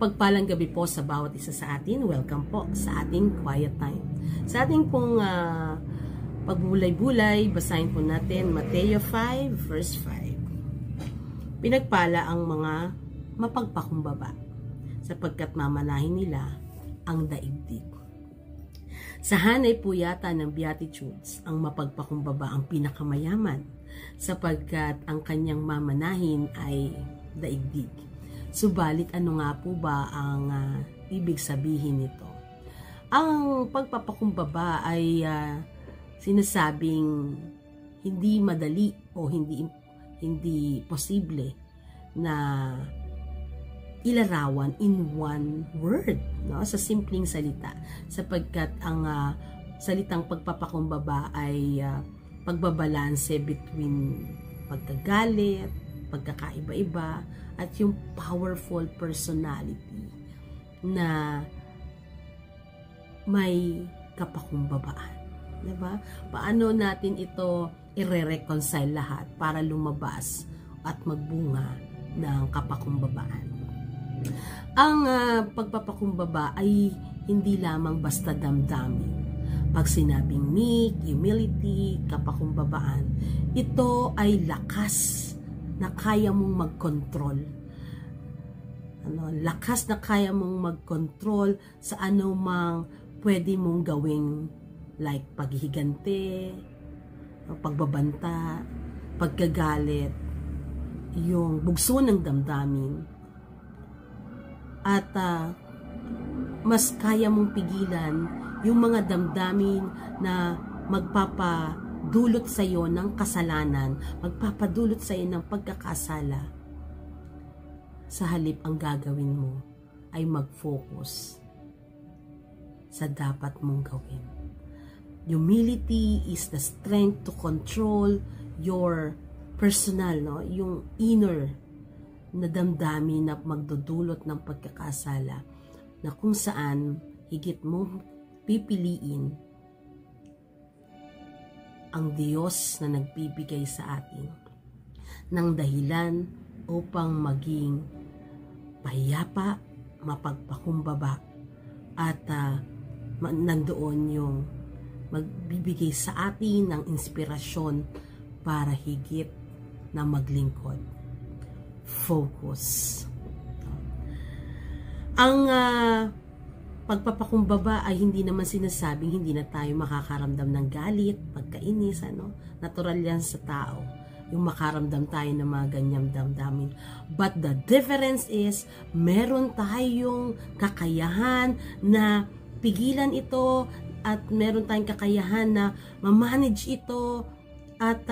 Mapagpalang gabi po sa bawat isa sa atin. Welcome po sa ating quiet time. Sa ating pong pagbulay-bulay, basahin po natin Mateo 5 verse 5. Pinagpala ang mga mapagpakumbaba, sapagkat mamanahin nila ang daigdig. Sa hanay po yata ng Beatitudes, ang mapagpakumbaba ang pinakamayaman, sapagkat ang kanyang mamanahin ay daigdig. Subalit ano nga po ba ang ibig sabihin nito? Ang pagpapakumbaba ay sinasabing hindi madali o hindi posible na ilarawan in one word, no? Sa simpleng salita, sapagkat ang salitang pagpapakumbaba ay pagbabalanse between pagkagalit, pagkakaiba-iba, at yung powerful personality na may kapakumbabaan. Diba? Paano natin ito i-reconcile lahat para lumabas at magbunga ng kapakumbabaan? Ang pagpapakumbaba ay hindi lamang basta damdamin. Pag sinabing meek, humility, kapakumbabaan, ito ay lakas na kaya mong mag-control. Lakas na kaya mong mag-control sa anumang pwede mong gawing, like paghihigante, pagbabanta, pagkagalit, yung bugso ng damdamin, at mas kaya mong pigilan yung mga damdamin na magpapadulot sa iyo ng kasalanan, magpapadulot sa iyo ng pagkakasala. Sa halip, ang gagawin mo ay mag-focus sa dapat mong gawin. Humility is the strength to control your personal, no? Yung inner na damdamin na magdudulot ng pagkakasala, na kung saan higit mo pipiliin ang Diyos na nagbibigay sa atin ng dahilan upang maging pahiyapa, mapagpakumbaba, at nandoon yung magbibigay sa atin ng inspirasyon para higit na maglingkod. Focus. Ang pagpapakumbaba ay hindi naman sinasabing hindi na tayo makakaramdam ng galit, pagkainis, natural yan sa tao, yung makaramdam tayo ng mga ganyang damdamin. But the difference is, meron tayong kakayahan na pigilan ito, at meron tayong kakayahan na ma-manage ito, at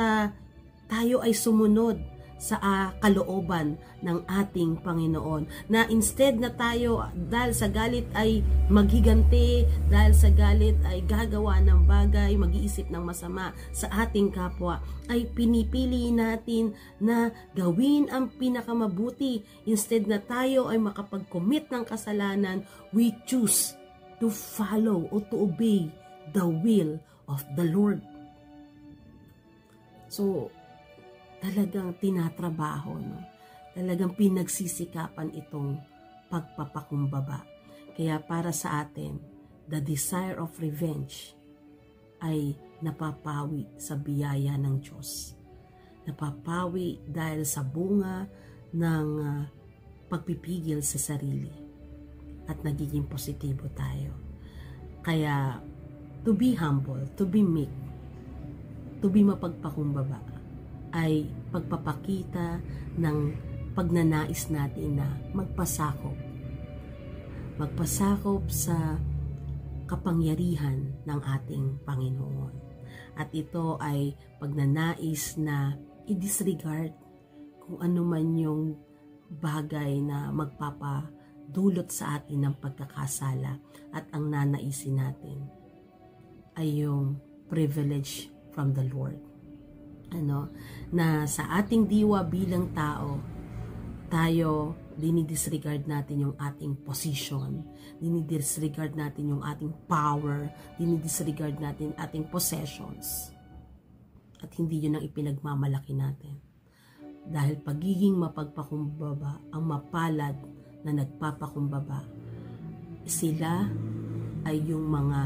tayo ay sumunod sa kalooban ng ating Panginoon, na instead na tayo dahil sa galit ay maghigante, dahil sa galit ay gagawa ng bagay, mag-iisip ng masama sa ating kapwa, ay pinipili natin na gawin ang pinakamabuti. Instead na tayo ay makapag-commit ng kasalanan, we choose to follow or to obey the will of the Lord. So, talagang tinatrabaho, no? Talagang pinagsisikapan itong pagpapakumbaba. Kaya para sa atin, the desire of revenge ay napapawi sa biyaya ng Diyos. Napapawi dahil sa bunga ng pagpipigil sa sarili, at nagiging positibo tayo. Kaya, to be humble, to be meek, to be mapagpakumbaba, ay pagpapakita ng pagnanais natin na magpasakop sa kapangyarihan ng ating Panginoon. At ito ay pagnanais na i-disregard kung ano man yung bagay na magpapadulot sa atin ng pagkakasala, at ang nanaisin natin ay yung privilege from the Lord. Na sa ating diwa bilang tao, tayo dinidisregard natin yung ating position, dinidisregard natin yung ating power, dinidisregard natin ating possessions, at hindi yun ang ipinagmamalaki natin. Dahil pagiging mapagpakumbaba ang mapalad na nagpapakumbaba. Sila ay yung mga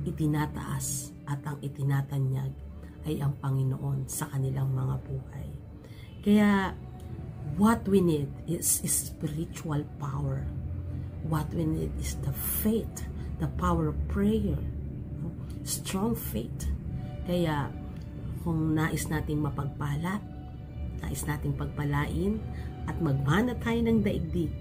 itinataas at ang itinatanyag ay ang Panginoon sa kanilang mga buhay. Kaya what we need is spiritual power. What we need is the faith, the power of prayer, strong faith. Kaya kung nais nating mapagpala, nais nating pagpalain at magmana tayo ng daigdig,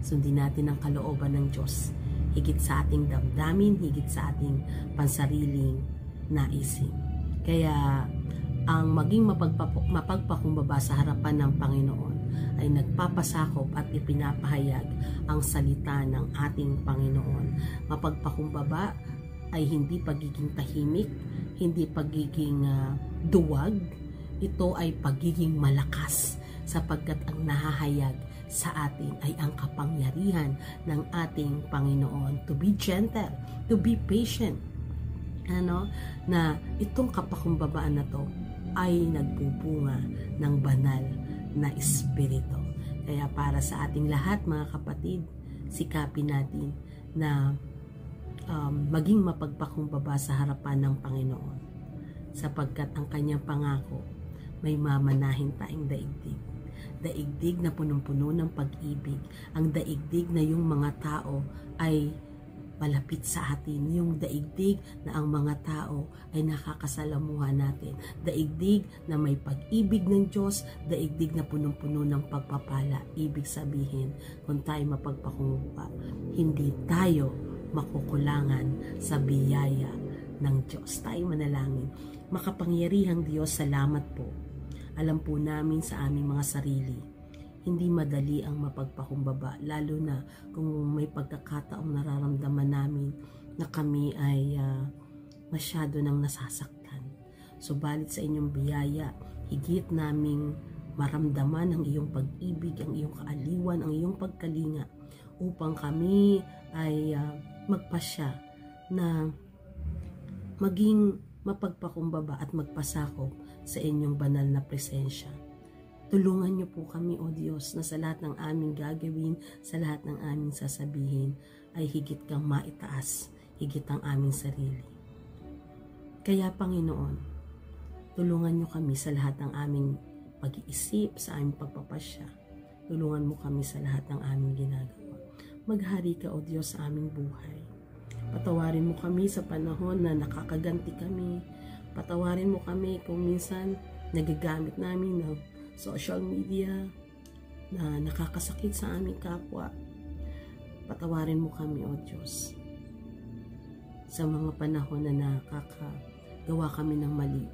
sundin natin ang kalooban ng Diyos, higit sa ating damdamin, higit sa ating pansariling naisin. Kaya ang maging mapagpakumbaba sa harapan ng Panginoon ay nagpapasakop at ipinapahayag ang salita ng ating Panginoon. Mapagpakumbaba ay hindi pagiging tahimik, hindi pagiging duwag. Ito ay pagiging malakas, sapagkat ang nahahayag sa atin ay ang kapangyarihan ng ating Panginoon. To be gentle, to be patient. Na itong kapakumbabaan na to ay nagbubunga ng banal na espiritu. Kaya para sa ating lahat, mga kapatid, sikapin natin na maging mapagpakumbaba sa harapan ng Panginoon, sapagkat ang kanyang pangako, may mamanahin tayong daigdig. Daigdig na punong-puno ng pag-ibig. Ang daigdig na yung mga tao ay malapit sa atin. Yung daigdig na ang mga tao ay nakakasalamuhan natin. Daigdig na may pag-ibig ng Diyos. Daigdig na punong-puno ng pagpapala. Ibig sabihin, kung tayo mapagpakumbaba, hindi tayo makukulangan sa biyaya ng Diyos. Tayo manalangin. Makapangyarihang Diyos, salamat po. Alam po namin sa aming mga sarili, hindi madali ang mapagpakumbaba, lalo na kung may pagkakataong nararamdaman namin na kami ay masyado nang nasasaktan. Subalit sa inyong biyaya, higit naming maramdaman ang iyong pag-ibig, ang iyong kaaliwan, ang iyong pagkalinga, upang kami ay magpasya na maging mapagpakumbaba at magpasakop sa inyong banal na presensya. Tulungan niyo po kami, O Diyos, na sa lahat ng aming gagawin, sa lahat ng aming sasabihin, ay higit kang maitaas, higit ang aming sarili. Kaya, Panginoon, tulungan niyo kami sa lahat ng aming pag-iisip, sa aming pagpapasya. Tulungan mo kami sa lahat ng aming ginagawa. Maghari ka, O Diyos, sa aming buhay. Patawarin mo kami sa panahon na nakakaganti kami. Patawarin mo kami kung minsan nagagamit namin ng social media na nakakasakit sa aming kapwa. Patawarin mo kami, O Diyos, sa mga panahon na nakakagawa kami ng mali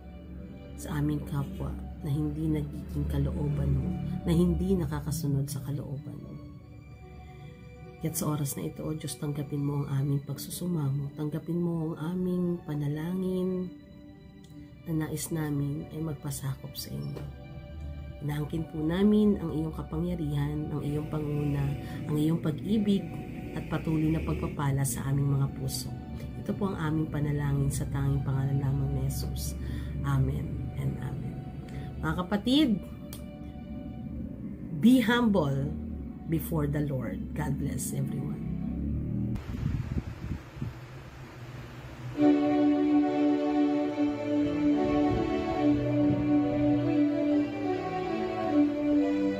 sa aming kapwa na hindi nagiging kalooban mo, na hindi nakakasunod sa kalooban mo. Kaya't sa oras na ito, O Diyos, tanggapin mo ang aming pagsusumamo, tanggapin mo ang aming panalangin na nais namin ay magpasakop sa inyo. Inaangkin po namin ang iyong kapangyarihan, ang iyong panguna, ang iyong pag-ibig at patuloy na pagpapala sa aming mga puso. Ito po ang aming panalangin sa tanging pangalan lamang ni Jesus. Amen and amen. Mga kapatid, be humble before the Lord. God bless everyone.